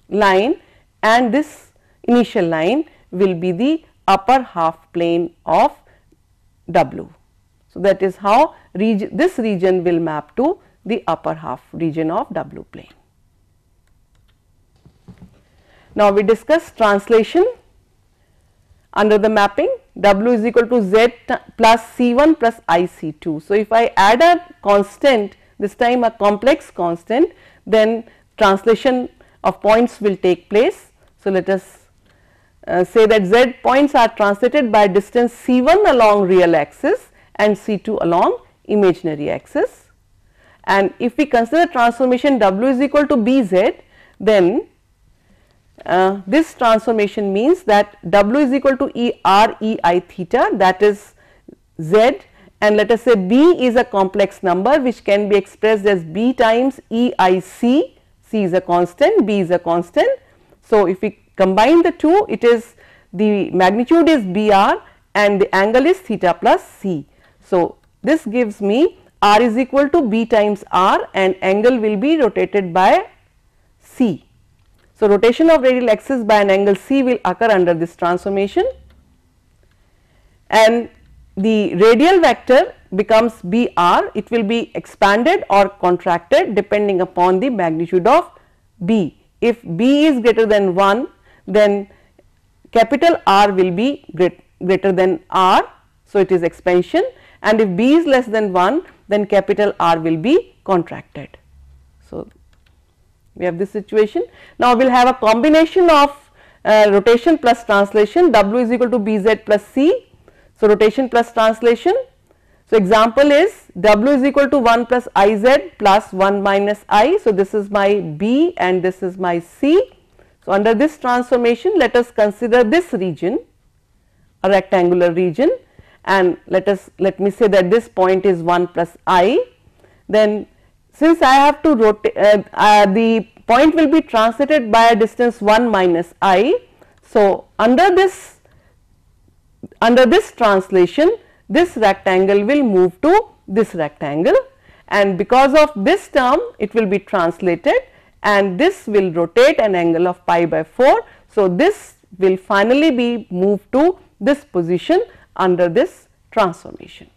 line and this initial line will be the upper half plane of W. So, that is how this region will map to the upper half region of W plane. Now, we discuss translation under the mapping. W is equal to z plus C1 plus IC2. So, if I add a constant, this time a complex constant, then translation of points will take place. So, let us say that z points are translated by distance C1 along real axis and C2 along imaginary axis. And if we consider transformation W is equal to Bz, then this transformation means that W is equal to R E I theta, that is Z, and let us say B is a complex number which can be expressed as B times E I C. C is a constant, B is a constant. So, if we combine the two, it is the magnitude is BR and the angle is theta plus C. So, this gives me R is equal to B times R and angle will be rotated by C. So, rotation of radial axis by an angle C will occur under this transformation, and the radial vector becomes BR. It will be expanded or contracted depending upon the magnitude of B. If B is greater than 1, then capital R will be greater than R. So, it is expansion, and if B is less than 1, then capital R will be contracted. So, we have this situation. Now, we will have a combination of rotation plus translation. W is equal to Bz plus C. So, rotation plus translation. So, example is W is equal to 1 plus Iz plus 1 minus I. So, this is my B and this is my C. So, under this transformation, let us consider this region, a rectangular region, and let me say that this point is 1 plus I. Then since I have to rotate, the point will be translated by a distance 1 minus I. So, under this translation, this rectangle will move to this rectangle, and because of this term it will be translated and this will rotate an angle of pi by 4. So, this will finally be moved to this position under this transformation.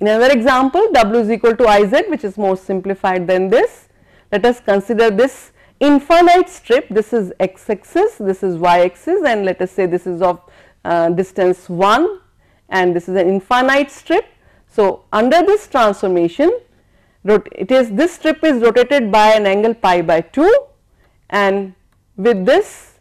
In another example, W is equal to Iz, which is more simplified than this. Let us consider this infinite strip. This is x axis, this is y axis, and let us say this is of distance 1 and this is an infinite strip. So, under this transformation, this strip is rotated by an angle pi by 2, and with this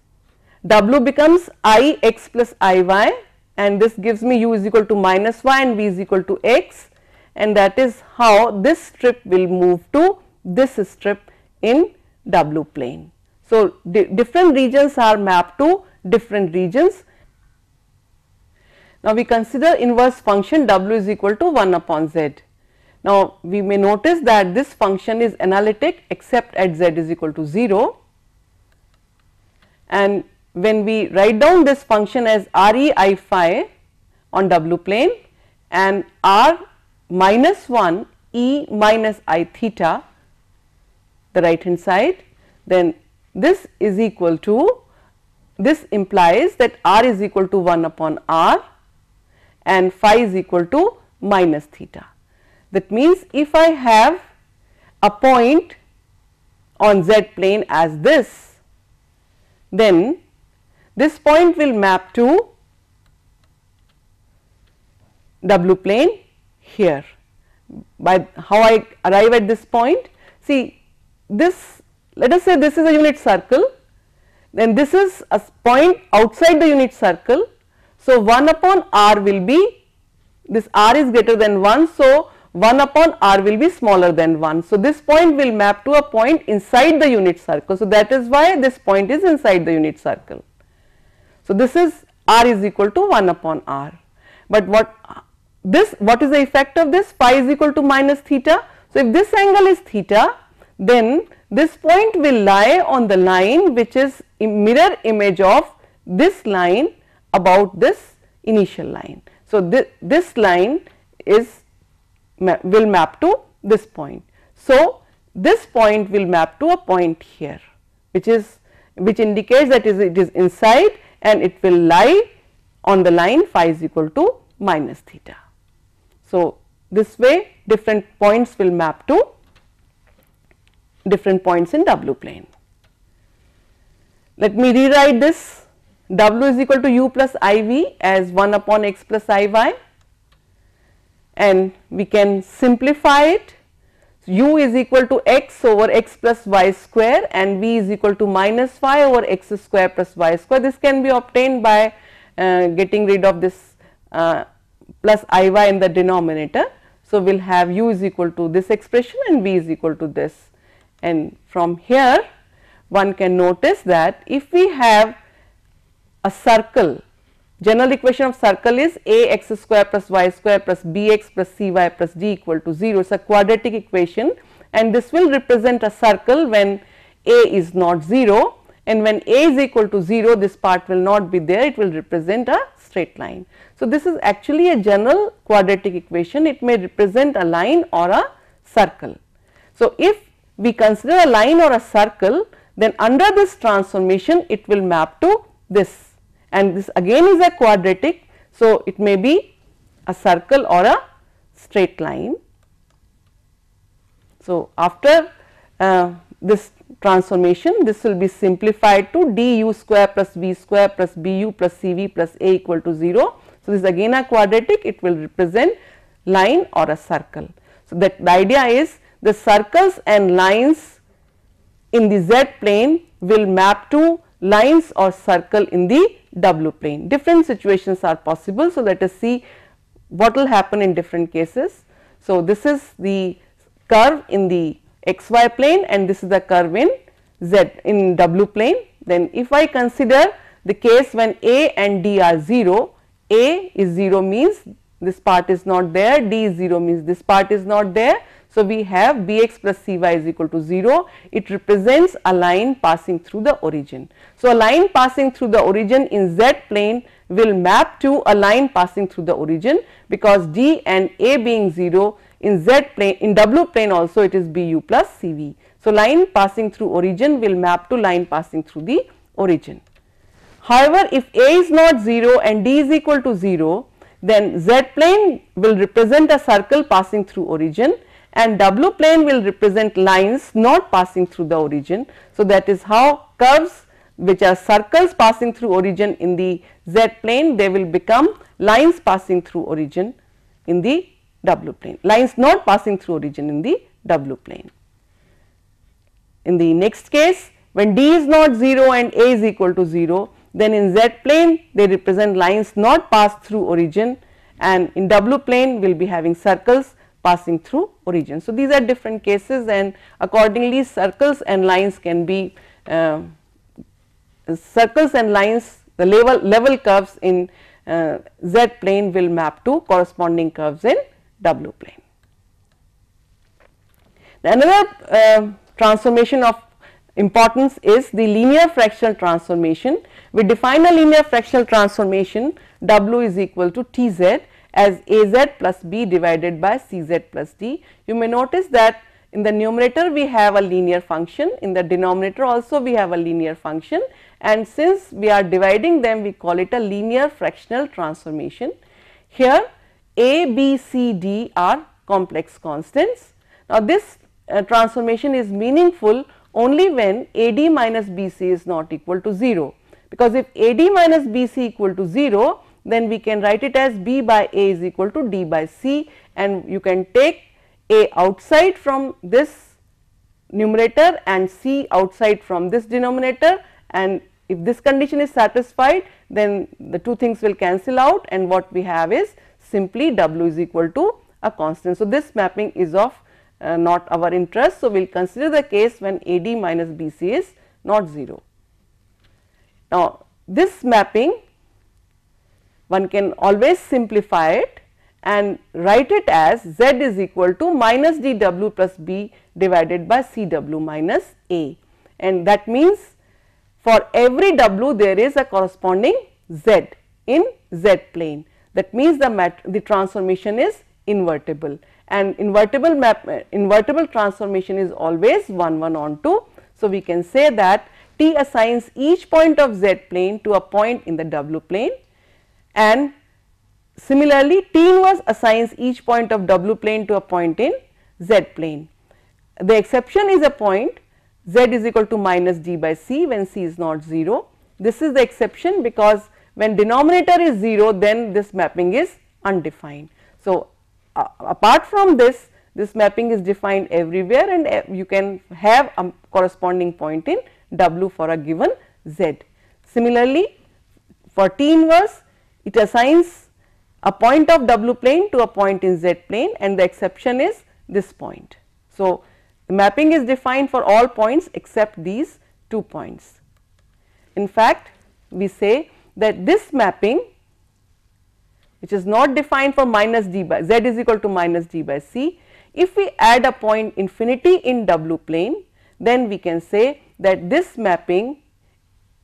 W becomes I x plus I y, and this gives me u is equal to minus y and v is equal to x, and that is how this strip will move to this strip in W plane. So, different regions are mapped to different regions. Now, we consider inverse function w is equal to 1 upon z. Now, we may notice that this function is analytic except at z is equal to 0, and when we write down this function as re I phi on w plane and r minus 1 e minus I theta, the right hand side, then this is equal to, this implies that r is equal to 1 upon r and phi is equal to minus theta. That means, if I have a point on z plane as this, then this point will map to w plane here. By how I arrive at this point? See, this, let us say this is a unit circle, then this is a point outside the unit circle. So, 1 upon r will be, this r is greater than 1. So, 1 upon r will be smaller than 1. So, this point will map to a point inside the unit circle. So, that is why this point is inside the unit circle. So, this is r is equal to 1 upon r, but what is the effect of this? Phi is equal to minus theta. So, if this angle is theta, then this point will lie on the line which is a mirror image of this line about this initial line. So, this line is will map to this point. So, this point will map to a point here, which indicates that it is inside, and it will lie on the line phi is equal to minus theta. So, this way different points will map to different points in w plane. Let me rewrite this. W is equal to u plus iv as 1 upon x plus iy, and we can simplify it. So, u is equal to x over x plus y square and v is equal to minus phi over x square plus y square. This can be obtained by getting rid of this plus iy in the denominator. So, we will have u is equal to this expression and v is equal to this, and from here one can notice that if we have a circle, general equation of circle is a x square plus y square plus bx plus cy plus d equal to 0. It is a quadratic equation, and this will represent a circle when a is not 0, and when a is equal to 0, this part will not be there, it will represent a straight line. So, this is actually a general quadratic equation. It may represent a line or a circle. So, if we consider a line or a circle, then under this transformation it will map to this, and this again is a quadratic. So, it may be a circle or a straight line. So, after this transformation, this will be simplified to du square plus v square plus bu plus cv plus a equal to 0. So, this is again a quadratic, it will represent line or a circle. So, that the idea is the circles and lines in the z plane will map to lines or circle in the w plane. Different situations are possible. So, let us see what will happen in different cases. So, this is the curve in the xy plane and this is the curve in z in w plane. Then if I consider the case when a and d are 0, a is 0 means this part is not there, d is 0 means this part is not there. So, we have bx plus cy is equal to 0, it represents a line passing through the origin. So, a line passing through the origin in z plane will map to a line passing through the origin, because d and a being 0 in z plane, in w plane also it is bu plus cv. So, line passing through origin will map to line passing through the origin. However, if a is not 0 and d is equal to 0, then z plane will represent a circle passing through origin and w plane will represent lines not passing through the origin. So, that is how curves which are circles passing through origin in the z plane, they will become lines passing through origin in the w plane, lines not passing through origin in the w plane. In the next case, when d is not 0 and a is equal to 0, then in z plane they represent lines not passed through origin, and in w plane we will be having circles passing through origin. So, these are different cases, and accordingly circles and lines can be circles and lines, the level curves in Z plane will map to corresponding curves in W plane. Another transformation of importance is the linear fractional transformation. We define a linear fractional transformation W is equal to Tz as Az plus B divided by Cz plus D. You may notice that in the numerator we have a linear function, in the denominator also we have a linear function, and since we are dividing them we call it a linear fractional transformation. Here A, B, C, D are complex constants. Now this transformation is meaningful only when AD minus BC is not equal to 0, because if AD minus BC equal to 0, then we can write it as B by A is equal to D by C, and you can take A outside from this numerator and C outside from this denominator, and if this condition is satisfied then the two things will cancel out and what we have is simply W is equal to a constant. So, this mapping is of not our interest. So, we will consider the case when AD minus BC is not 0. Now, this mapping one can always simplify it and write it as Z is equal to minus dW plus B divided by CW minus A, and that means for every W there is a corresponding Z in Z plane. That means the transformation is invertible, and invertible transformation is always 1 1 on 2. So, we can say that T assigns each point of Z plane to a point in the W plane, and similarly T inverse assigns each point of W plane to a point in Z plane. The exception is a point Z is equal to minus D by C when C is not 0. This is the exception because when denominator is 0 then this mapping is undefined. So, apart from this, this mapping is defined everywhere, and you can have a corresponding point in W for a given Z. Similarly, for T inverse it assigns a point of W plane to a point in Z plane, and the exception is this point. So, the mapping is defined for all points except these 2 points. In fact, we say that this mapping which is not defined for minus D by Z is equal to minus D by C, if we add a point infinity in W plane, then we can say that this mapping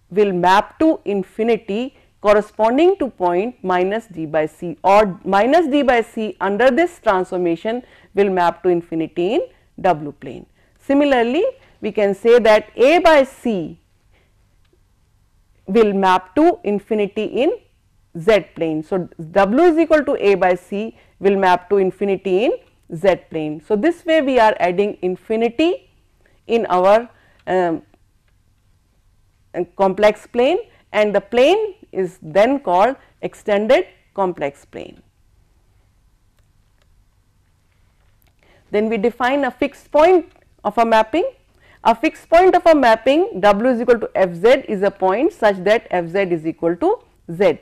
will map to infinity corresponding to point minus D by C, or minus D by C under this transformation will map to infinity in W plane. Similarly, we can say that A by C will map to infinity in Z plane. So, W is equal to A by C will map to infinity in Z plane. So, this way we are adding infinity in our complex plane, and the plane is then called extended complex plane. Then we define a fixed point of a mapping. A fixed point of a mapping W is equal to Fz is a point such that Fz is equal to Z.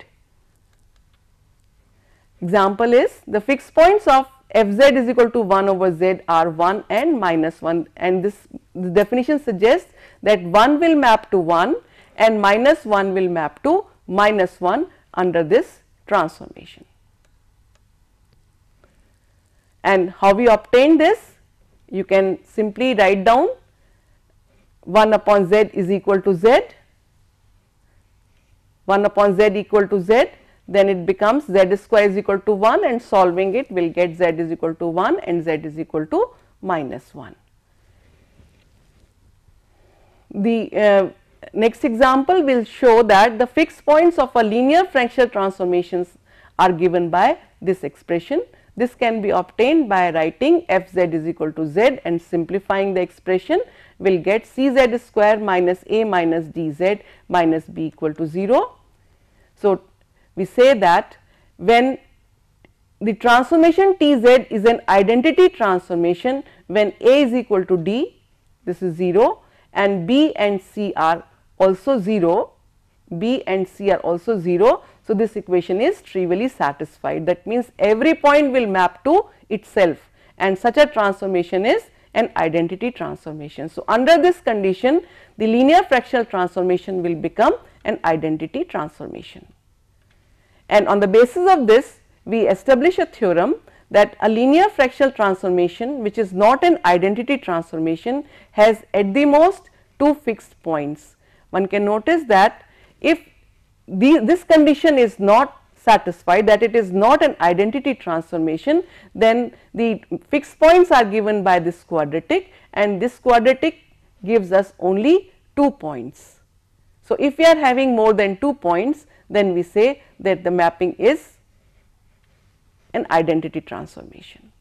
Example is the fixed points of Fz is equal to 1 over Z are 1 and minus 1, and this definition suggests that 1 will map to 1 and minus 1 will map to minus 1 under this transformation. And how we obtain this? You can simply write down 1 upon Z is equal to Z, 1 upon Z equal to Z, then it becomes Z square is equal to 1, and solving it will get Z is equal to 1 and Z is equal to minus 1. The next example will show that the fixed points of a linear fractional transformations are given by this expression. This can be obtained by writing Fz is equal to Z and simplifying the expression will get Cz square minus A minus dz minus B equal to 0. So, we say that when the transformation Tz is an identity transformation when A is equal to D, this is 0, and B and C are also 0, B and C are also 0. So, this equation is trivially satisfied. That means, every point will map to itself, and such a transformation is an identity transformation. So, under this condition the linear fractional transformation will become an identity transformation. And on the basis of this we establish a theorem that a linear fractional transformation which is not an identity transformation has at the most two fixed points. One can notice that if this condition is not satisfied, that it is not an identity transformation, then the fixed points are given by this quadratic, and this quadratic gives us only 2 points. So, if we are having more than 2 points, then we say that the mapping is an identity transformation.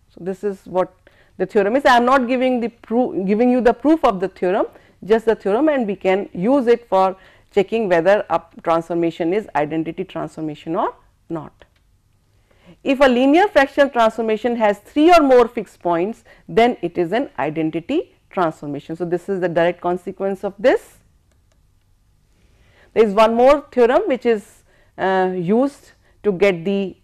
So, this is what the theorem is. I am not giving you the proof of the theorem, just the theorem, and we can use it for checking whether a transformation is identity transformation or not. If a linear fractional transformation has 3 or more fixed points, then it is an identity transformation. So, this is the direct consequence of this. There is one more theorem which is used to get the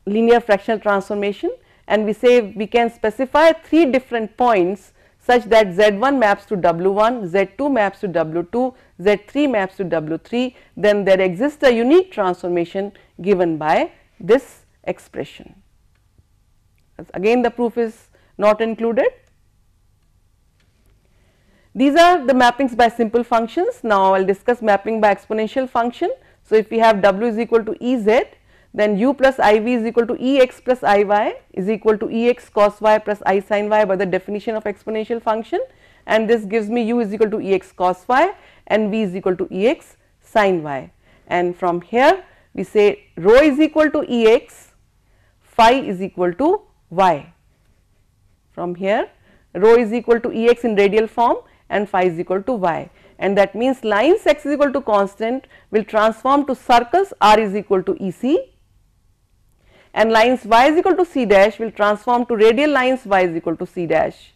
linear fractional transformation, and we say we can specify 3 different points such that Z1 maps to W1, Z2 maps to W2, Z3 maps to W3, then there exists a unique transformation given by this expression. Again the proof is not included. These are the mappings by simple functions. Now, I will discuss mapping by exponential function. So, if we have W is equal to Ez, then u plus iv is equal to ex plus iy is equal to ex cos y plus I sin y by the definition of exponential function, and this gives me u is equal to ex cos y and v is equal to ex sin y, and from here we say rho is equal to ex, phi is equal to y. From here rho is equal to ex in radial form and phi is equal to y, and that means lines x is equal to constant will transform to circles r is equal to ec, and lines y is equal to c dash will transform to radial lines y is equal to c dash.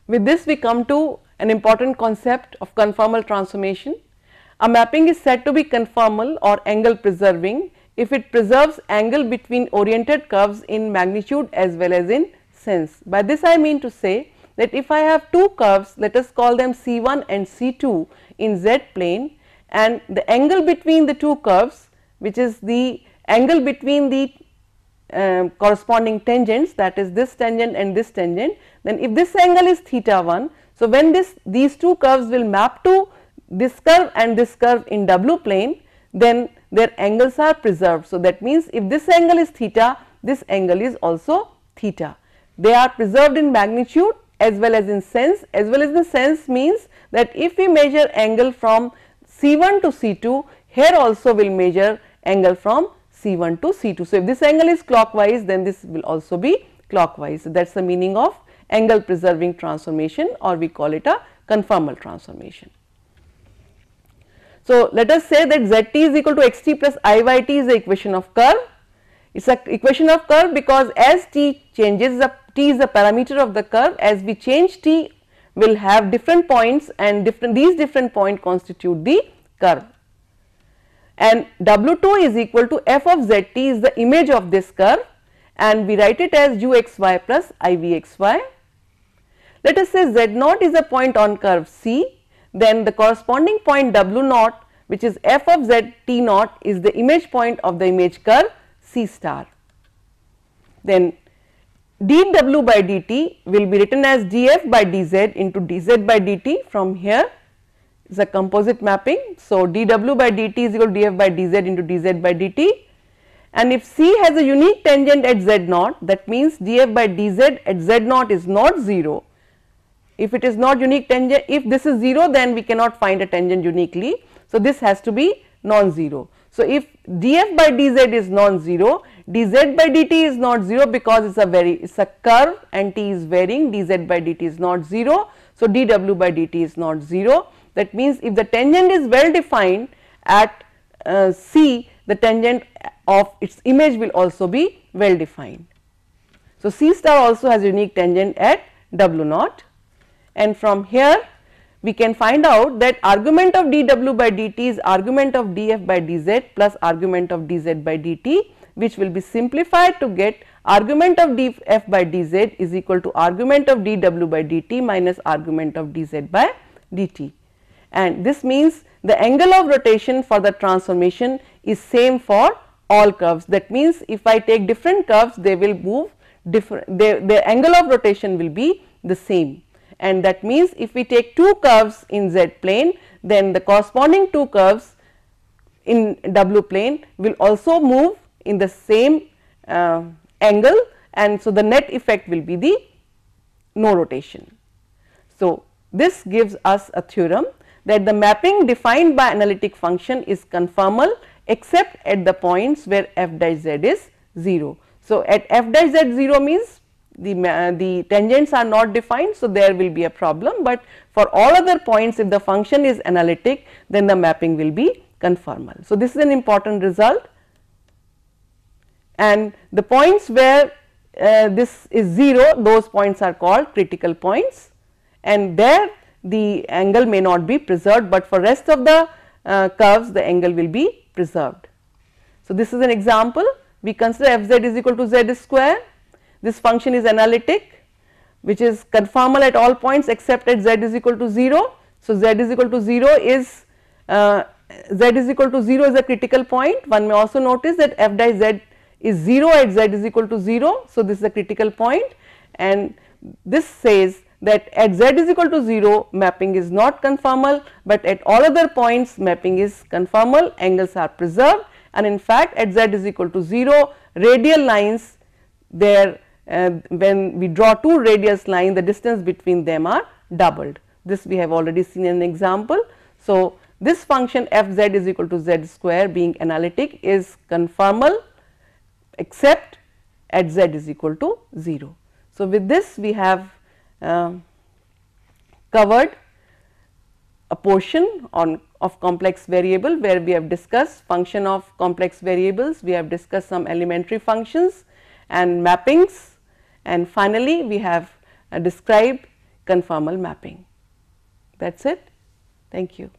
With this we come to an important concept of conformal transformation. A mapping is said to be conformal or angle preserving if it preserves angle between oriented curves in magnitude as well as in sense. By this I mean to say that if I have two curves, let us call them C1 and C2 in z plane, and the angle between the two curves, which is the angle between the corresponding tangents, that is this tangent and this tangent, then if this angle is theta 1, so when these two curves will map to this curve and this curve in W plane, then their angles are preserved. So, that means if this angle is theta, this angle is also theta. They are preserved in magnitude as well as in sense. As well as in sense means that if we measure angle from C1 to C2, here also we will measure angle from C1 to C2. So, if this angle is clockwise, then this will also be clockwise. So, that is the meaning of angle preserving transformation, or we call it a conformal transformation. So, let us say that zt is equal to xt plus iyt is the equation of curve. It is a equation of curve because as t changes, t is the parameter of the curve. As we change t, we will have different points, and these different points constitute the curve. And W2 is equal to f of zt is the image of this curve, and we write it as uxy plus ivxy. Let us say z0 is a point on curve C, then the corresponding point W0, which is f of zt0, is the image point of the image curve C star. Then dw by dt will be written as df by dz into dz by dt. From here is a composite mapping. So, dw by dt is equal to df by dz into dz by dt, and if C has a unique tangent at z0, that means df by dz at z0 is not 0. If it is not unique tangent, if this is 0, then we cannot find a tangent uniquely. So, this has to be non-zero. So, if df by dz is non-zero, dz by dt is not 0 because it is a curve and t is varying, dz by dt is not 0. So, dw by dt is not 0. That means, if the tangent is well defined at C, the tangent of its image will also be well defined. So, C star also has a unique tangent at W0, and from here we can find out that argument of dw by dt is argument of df by dz plus argument of dz by dt, which will be simplified to get argument of df by dz is equal to argument of dw by dt minus argument of dz by dt. And this means the angle of rotation for the transformation is same for all curves. That means, if I take different curves, they will move different, their angle of rotation will be the same, and that means if we take two curves in z plane, then the corresponding two curves in w plane will also move in the same angle, and so the net effect will be the no rotation. So, this gives us a theorem that the mapping defined by analytic function is conformal except at the points where f dash z is 0. So, at f dash z 0 means the tangents are not defined, so there will be a problem, but for all other points, if the function is analytic, then the mapping will be conformal. So, this is an important result, and the points where this is 0, those points are called critical points, and there the angle may not be preserved, but for rest of the curves the angle will be preserved. So, this is an example. We consider f z is equal to z square. This function is analytic, which is conformal at all points except at z is equal to 0. So, z is equal to 0 is z is equal to 0 is a critical point. One may also notice that f dash z is 0 at z is equal to 0. So, this is a critical point, and this says that at z is equal to 0 mapping is not conformal, but at all other points mapping is conformal, angles are preserved, and in fact at z is equal to 0 radial lines there, when we draw two radius lines, the distance between them are doubled. This we have already seen in an example. So, this function f z is equal to z square being analytic is conformal except at z is equal to 0. So, with this we have covered a portion of complex variable, where we have discussed function of complex variables, we have discussed some elementary functions and mappings, and finally, we have described conformal mapping. That is it. Thank you.